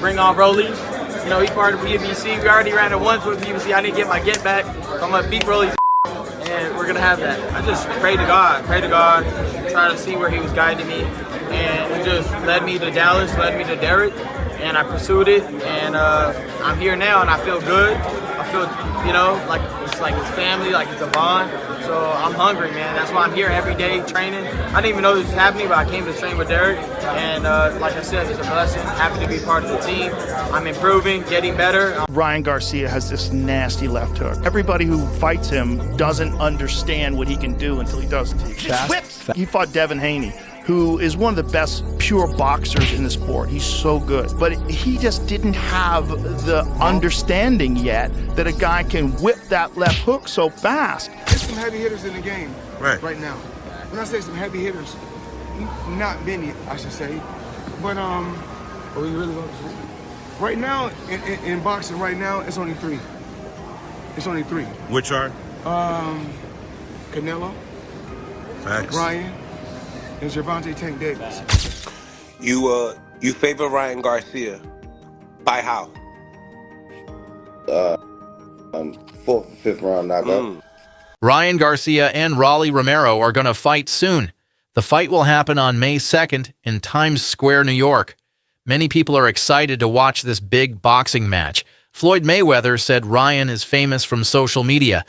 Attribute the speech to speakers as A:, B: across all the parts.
A: bring on Rolly. You know, he's part of BBC. We already ran it once with BBC. I need to get my get back. So I'm gonna beat Rolly's and we're gonna have that. I just pray to God, try to see where he was guiding me. And he just led me to Dallas, led me to Derek, and I pursued it. And I'm here now and I feel good. I feel, you know, like it's family, like it's a bond. So I'm hungry, man. That's why I'm here every day training. I didn't even know this was happening, but I came to train with Derek. And like I said, it's a blessing. Happy to be part of the team. I'm improving, getting better.
B: Ryan Garcia has this nasty left hook. Everybody who fights him doesn't understand what he can do until he does it. He fought Devin Haney, who is one of the best pure boxers in the sport. He's so good. But he just didn't have the understanding yet that a guy can whip that left hook so fast.
C: There's some heavy hitters in the game right now. When I say some heavy hitters, not many, I should say. But are we really going to see? Right now, in boxing right now, it's only three. It's only three.
D: Which are?
C: Canelo,
D: Facts.
C: Ryan, and Gervonta Tank Davis.
E: You favor Ryan Garcia. By how?
F: Fourth, fifth round knockout.
G: Ryan Garcia and Rolly Romero are going to fight soon. The fight will happen on May 2nd in Times Square, New York. Many people are excited to watch this big boxing match. Floyd Mayweather said Ryan is famous from social media.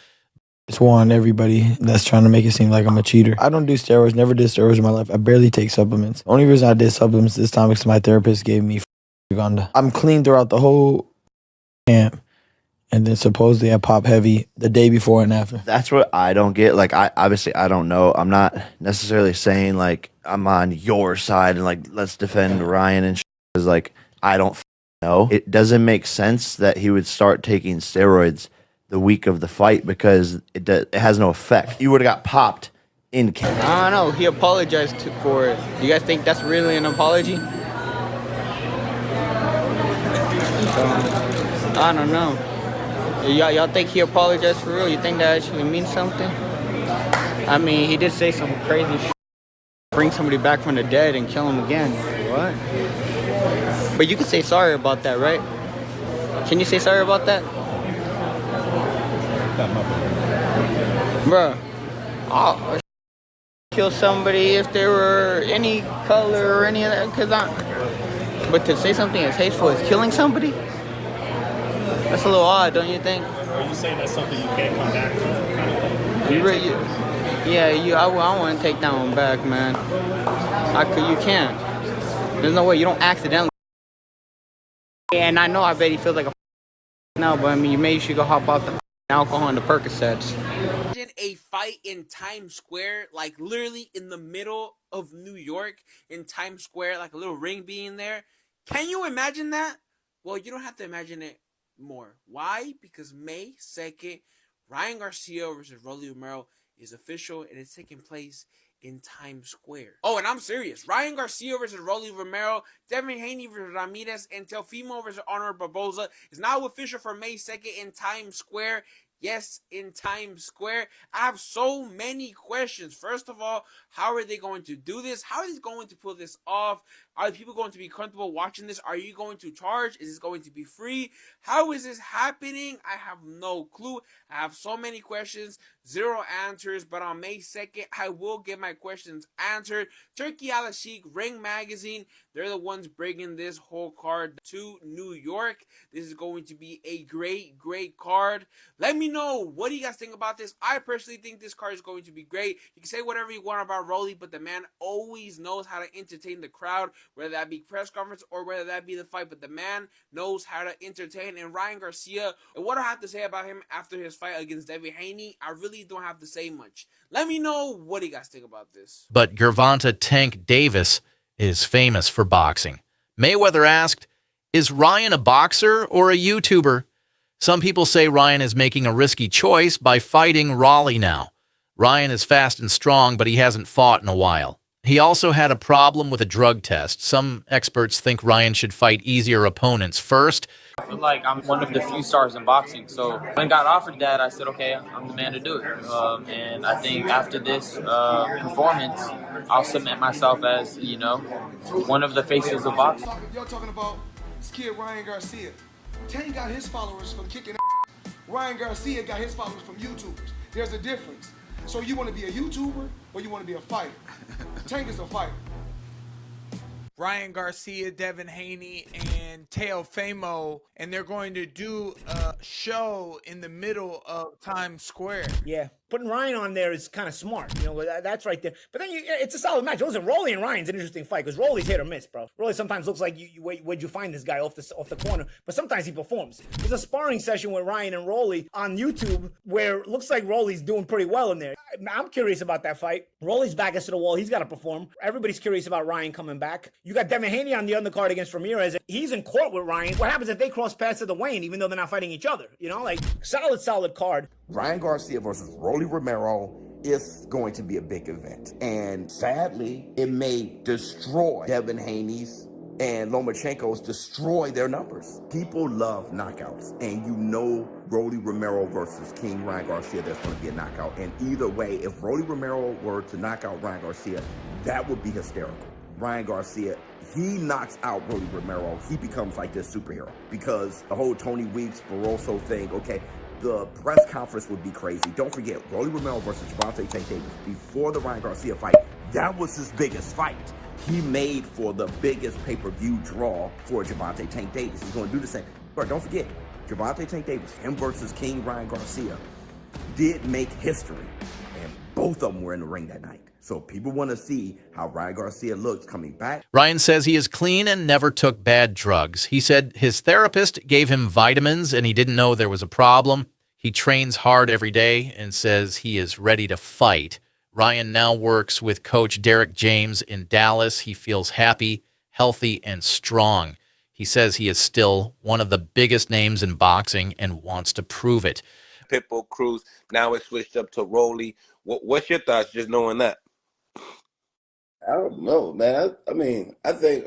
H: It's war on everybody that's trying to make it seem like I'm a cheater. I don't do steroids, never did steroids in my life. I barely take supplements. The only reason I did supplements this time is because my therapist gave me Uganda. I'm clean throughout the whole camp. And then supposedly I pop heavy the day before and after.
I: That's what I don't get. Like, obviously I don't know. I'm not necessarily saying like I'm on your side and like let's defend Ryan and because like I don't know. It doesn't make sense that he would start taking steroids the week of the fight because it has no effect. You would have got popped in camp.
A: I don't know. He apologized for it. You guys think that's really an apology? I don't know. Y'all think he apologized for real? You think that actually means something? I mean, he did say some crazy shit. Bring somebody back from the dead and kill him again. What? But you can say sorry about that, right? Can you say sorry about that? Bruh, I'll kill somebody if they were any color or any of that. But to say something as hateful as killing somebody? That's a little odd, don't you think?
D: Are you saying that's something you can't come back from?
A: I want to take that one back, man. You can't. There's no way. You don't accidentally. And I know I bet he feels like a now, but I mean, maybe you should go hop off the alcohol and the Percocets.
J: Imagine a fight in Times Square, like literally in the middle of New York, in Times Square, like a little ring being there. Can you imagine that? Well, you don't have to imagine it more. Why? Because May 2nd, Ryan Garcia versus Rolly Romero is official and it's taking place in Times Square. Oh, and I'm serious. Ryan Garcia versus Rolly Romero, Devin Haney versus Ramirez, and Teofimo versus Honor Barboza is now official for May 2nd in Times Square. Yes, in Times Square. I have so many questions. First of all, how are they going to do this? How are they going to pull this off? Are people going to be comfortable watching this? Are you going to charge? Is this going to be free? How is this happening? I have no clue. I have so many questions, zero answers, but on May 2nd, I will get my questions answered. Turkey Al Sheikh, Ring Magazine, they're the ones bringing this whole card to New York. This is going to be a great, great card. Let me know, what do you guys think about this? I personally think this card is going to be great. You can say whatever you want about Rolly, but the man always knows how to entertain the crowd, whether that be press conference or whether that be the fight, but the man knows how to entertain. And Ryan Garcia, and what I have to say about him after his fight against Devin Haney, I really don't have to say much. Let me know, what do you guys think about this?
G: But Gervonta Tank Davis is famous for boxing. Mayweather asked, is Ryan a boxer or a YouTuber? Some people say Ryan is making a risky choice by fighting Rolly now. Ryan is fast and strong, but he hasn't fought in a while. He also had a problem with a drug test. Some experts think Ryan should fight easier opponents first.
A: I feel like I'm one of the few stars in boxing. So when I got offered that, I said, okay, I'm the man to do it. And I think after this performance, I'll submit myself as, one of the faces of boxing.
C: Y'all talking about This kid Ryan Garcia. Tank got his followers from kicking Ryan Garcia got his followers from YouTubers. There's a difference. So you want to be a YouTuber or you want to be a fighter? Tank is a fighter.
K: Ryan Garcia, Devin Haney, and Teofimo, and they're going to do a show in the middle of Times Square.
L: Yeah, putting Ryan on there is kind of smart. You know, that's right there. But then it's a solid match. Listen, Rolly and Ryan's an interesting fight because Rolly's hit or miss, bro. Rolly sometimes looks like where'd you find this guy off the corner, but sometimes he performs. There's a sparring session with Ryan and Rolly on YouTube where it looks like Rolly's doing pretty well in there. I'm curious about that fight. Rolly's back against the wall. He's got to perform. Everybody's curious about Ryan coming back. You got Devin Haney on the undercard against Ramirez. He's in court with Ryan. What happens if they cross paths at the weigh-in, even though they're not fighting each other? You know, like solid card.
M: Ryan Garcia versus Rolly Romero is going to be a big event. And sadly, it may destroy Devin Haney's and Lomachenko's destroy their numbers. People love knockouts, and you know Rolly Romero versus King Ryan Garcia, there's going to be a knockout. And either way, if Rolly Romero were to knock out Ryan Garcia, that would be hysterical. Ryan Garcia, he knocks out Rolly Romero, he becomes like this superhero. Because the whole Tony Weeks, Barroso thing, okay, the press conference would be crazy. Don't forget, Rolly Romero versus Gervonta Tank Davis, before the Ryan Garcia fight, that was his biggest fight. He made for the biggest pay-per-view draw for Gervonta Tank Davis. He's going to do the same. But don't forget, Gervonta Tank Davis, him versus King Ryan Garcia, did make history. And both of them were in the ring that night. So people want to see how Ryan Garcia looks coming back.
G: Ryan says he is clean and never took bad drugs. He said his therapist gave him vitamins and he didn't know there was a problem. He trains hard every day and says he is ready to fight. Ryan now works with coach Derek James in Dallas. He feels happy, healthy, and strong. He says he is still one of the biggest names in boxing and wants to prove it.
E: Pitbull Cruz, now it's switched up to Rolly. What's your thoughts just knowing that?
F: I don't know, man. I mean, I think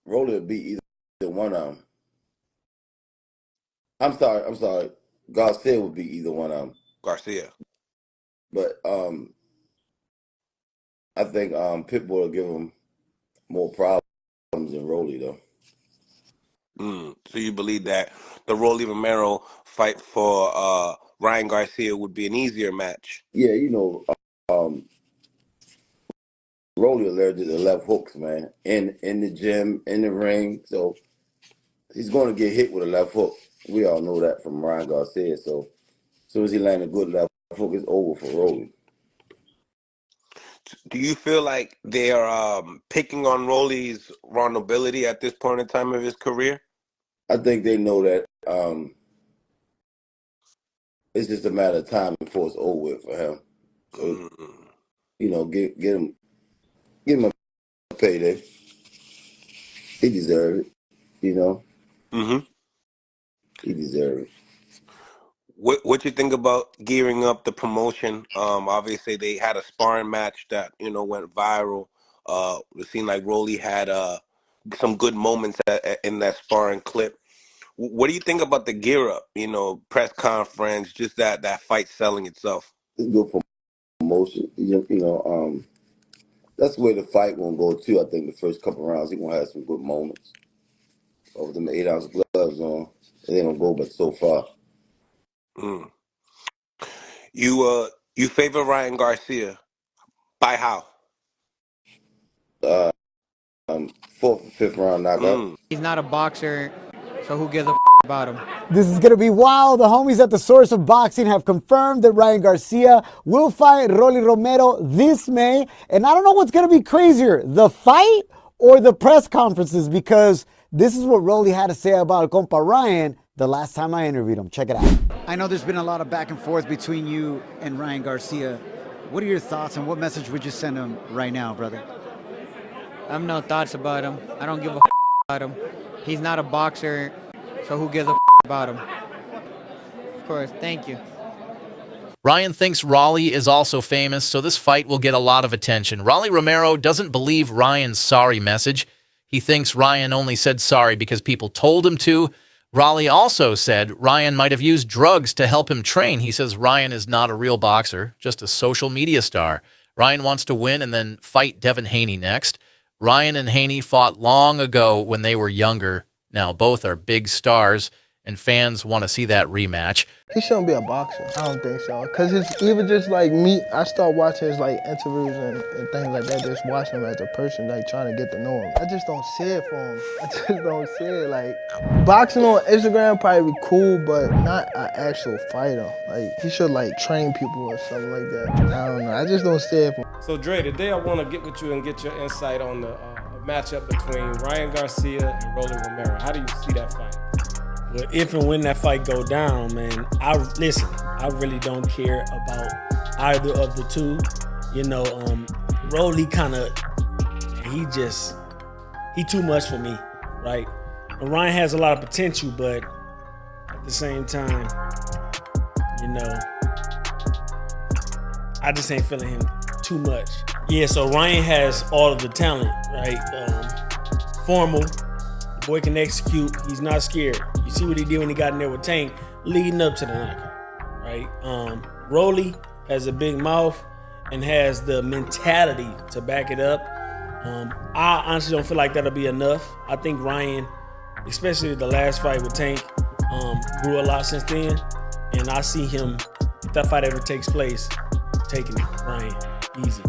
F: Rolly would be either one of them. I'm sorry. Garcia would be either one of them.
E: Garcia.
F: But I think Pitbull will give him more problems than Rolly, though.
E: So you believe that the Rolly Romero fight for Ryan Garcia would be an easier match?
F: Yeah, you know, Rolly allergic to left hooks, man. In the gym, in the ring, so he's going to get hit with a left hook. We all know that from Ryan Garcia. So as soon as he lands a good left hook, it's over for Rolly.
E: Do you feel like they are picking on Rolly's vulnerability at this point in time of his career?
F: I think they know that it's just a matter of time before it's over with for him. So, you know, give him a payday. He deserves it, you know. He deserves it.
E: What you think about gearing up the promotion? Obviously, they had a sparring match that went viral. It seemed like Rolly had some good moments in that sparring clip. What do you think about the gear up? Press conference, just that fight selling itself.
F: It's good promotion. That's where the fight won't go too. I think the first couple rounds he gonna have some good moments. With them 8-ounce gloves on, and they don't go but so far.
E: You favor Ryan Garcia by how?
F: 4th or 5th round knockout.
N: He's not a boxer, so who gives a about him?
O: This is going to be wild. The homies at the Source of Boxing have confirmed that Ryan Garcia will fight Rolly Romero this May. And I don't know what's going to be crazier, the fight or the press conferences, because this is what Rolly had to say about compa Ryan the last time I interviewed him. Check it out.
P: I know there's been a lot of back and forth between you and Ryan Garcia. What are your thoughts and what message would you send him right now, brother?
N: I have no thoughts about him. I don't give a about him. He's not a boxer, so who gives a about him? Of course, thank you.
G: Ryan thinks Rolly is also famous, so this fight will get a lot of attention. Rolly Romero doesn't believe Ryan's sorry message. He thinks Ryan only said sorry because people told him to. Rolly also said Ryan might have used drugs to help him train. He says Ryan is not a real boxer, just a social media star. Ryan wants to win and then fight Devin Haney next. Ryan and Haney fought long ago when they were younger. Now both are big stars, and fans want to see that rematch.
Q: He shouldn't be a boxer. I don't think so. Because it's even just like me, I start watching his like interviews and things like that, just watching him as a person, like trying to get to know him. I just don't see it for him. I just don't see it. Like, boxing on Instagram probably be cool, but not an actual fighter. Like, he should like train people or something like that. I don't know. I just don't see it for him.
R: So Dre, today I want to get with you and get your insight on the matchup between Ryan Garcia and Rolly Romero. How do you see that fight?
S: Well, if and when that fight go down, man, I really don't care about either of the two. You know, Rolly he too much for me, right? And Ryan has a lot of potential, but at the same time, you know, I just ain't feeling him too much. Yeah, so Ryan has all of the talent, right? Formal. The boy can execute. He's not scared. You see what he did when he got in there with Tank, leading up to the knockout, right? Rolly has a big mouth and has the mentality to back it up. I honestly don't feel like that'll be enough. I think Ryan, especially the last fight with Tank, grew a lot since then, and I see him, if that fight ever takes place, taking Ryan easy.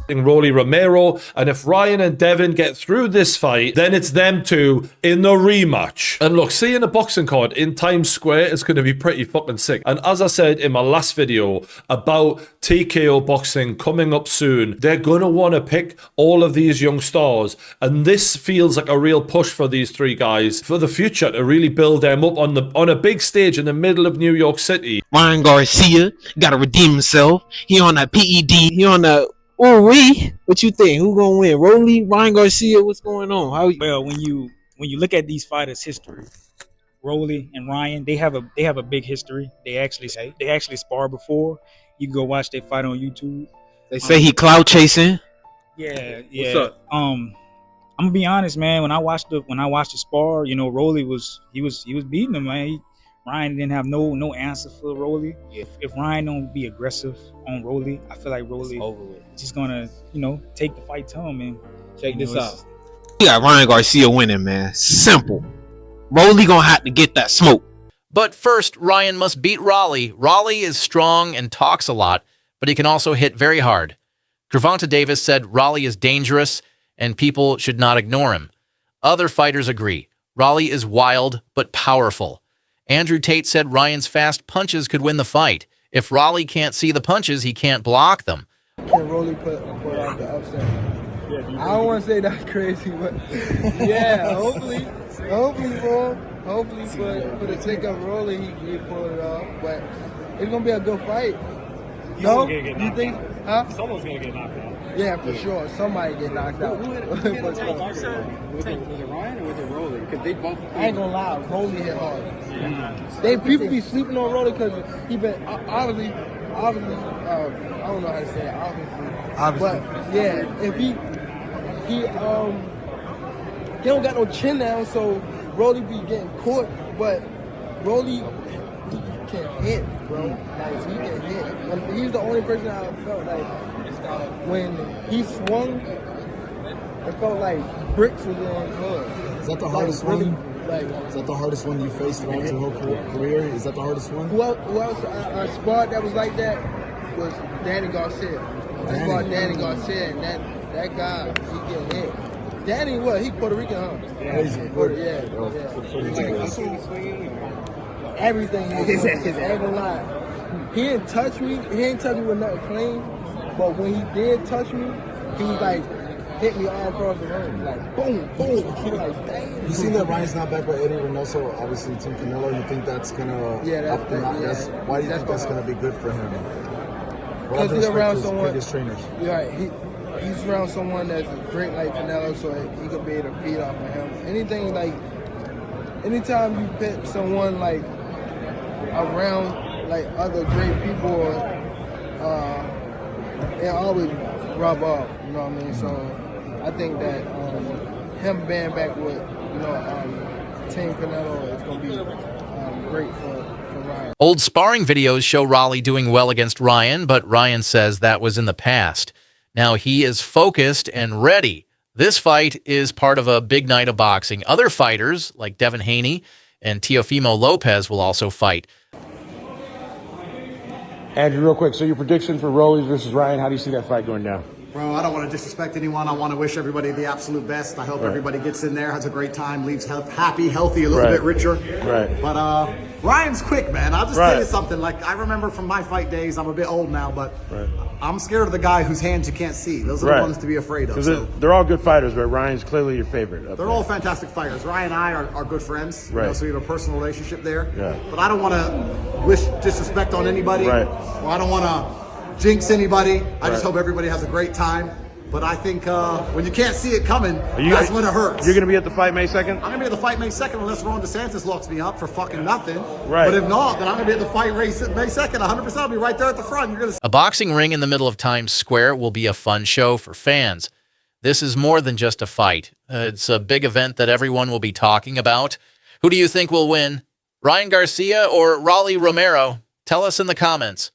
T: Rolly Romero, and if Ryan and Devin get through this fight, then it's them two in the rematch. And look, seeing a boxing card in Times Square is going to be pretty fucking sick. And as I said in my last video about TKO boxing coming up soon, they're going to want to pick all of these young stars, and this feels like a real push for these three guys for the future to really build them up on a big stage in the middle of New York City.
U: Ryan Garcia got to redeem himself. He on that PED. He on the what you think? Who gonna win? Rolly, Ryan Garcia? What's going on?
V: Well, when you look at these fighters' history, Rolly and Ryan, they have a big history. They actually sparred before. You can go watch their fight on YouTube.
U: They say he clout chasing.
V: Yeah.
U: What's up?
V: I'm gonna be honest, man. When I watched the spar, you know, Rolly was beating him, man. Ryan didn't have no answer for Rolly. If Ryan don't be aggressive on Rolly, I feel like Rolly is just gonna, you know, take the fight to him. And
U: check this out. We got Ryan Garcia winning, man. Simple. Rolly gonna have to get that smoke.
G: But first, Ryan must beat Rolly. Rolly is strong and talks a lot, but he can also hit very hard. Gervonta Davis said Rolly is dangerous and people should not ignore him. Other fighters agree. Rolly is wild but powerful. Andrew Tate said Ryan's fast punches could win the fight. If Rolly can't see the punches, he can't block them.
Q: Can Rolly put out the upset? I don't want to say that's crazy, but yeah, hopefully for the sake of Rolly, he pulled it off. But it's gonna be a good fight. No, you think? Huh?
D: Someone's gonna get knocked out.
Q: Yeah, for sure. Somebody get knocked out.
D: Was it Ryan or was it Rolly? Because they both.
Q: I ain't gonna lie, Rolly hit hard. People be sleeping on Rolly because he been obviously. I don't know how to say it. Obviously. But yeah, if he don't got no chin down, so Rolly be getting caught. But Rolly can hit, bro. Like he can hit. And he's the only person I felt like when he swung, it felt like bricks was on his hood.
W: Is that the hardest one? Is that the hardest one you faced throughout your whole career? Is that the hardest one?
Q: Who else I sparred that was like that was Danny Garcia. I sparred Danny Garcia, and that guy, he get hit. Danny, he Puerto Rican, huh? Everything. I ain't gonna lie. He didn't touch me. He didn't touch me with nothing clean. But when he did touch me, he like hit me all across the ring, like boom, boom. Like, dang.
W: You seen that Ryan's not back by Eddie Reynoso, obviously Team Canelo. You think that's gonna up the knock? Why do you think that's gonna be good for him?
Q: Because he's around someone.
W: Trainers.
Q: You're right. He's around someone that's great like Canelo, so he could be able to feed off of him. Anytime you put someone like around like other great people, it always rub off. You know what I mean? So I think that him being back with Team Canelo is gonna be great for
W: for Ryan.
G: Old sparring videos show Raleigh doing well against Ryan, but Ryan says that was in the past. Now he is focused and ready. This fight is part of a big night of boxing. Other fighters, like Devin Haney and Teofimo Lopez, will also fight.
B: Andrew, real quick, so your prediction for Rollies versus Ryan, how do you see that fight going down?
H: Bro, I don't want to disrespect anyone. I want to wish everybody the absolute best. I hope everybody gets in there, has a great time, leaves happy, healthy, a little bit richer.
B: Right.
H: But Ryan's quick, man. I'll just tell you something. Like, I remember from my fight days, I'm a bit old now, but I'm scared of the guy whose hands you can't see. Those are the ones to be afraid of.
B: Because they're all good fighters, but Ryan's clearly your favorite.
H: They're all fantastic fighters. Ryan and I are good friends, you know, so we have a personal relationship there.
B: Yeah.
H: But I don't want to wish disrespect on anybody.
B: Right.
H: Or I don't want to jinx anybody. I just hope everybody has a great time. But I think when you can't see it coming, that's when it hurts.
B: You're going to be at the fight May 2nd?
H: I'm going to be at the fight May 2nd unless Ron DeSantis locks me up for fucking nothing.
B: Right.
H: But if not, then I'm going to be at the fight May 2nd. 100%. I'll be right there at the front. You're going to.
G: A boxing ring in the middle of Times Square will be a fun show for fans. This is more than just a fight. It's a big event that everyone will be talking about. Who do you think will win? Ryan Garcia or Rolly Romero? Tell us in the comments.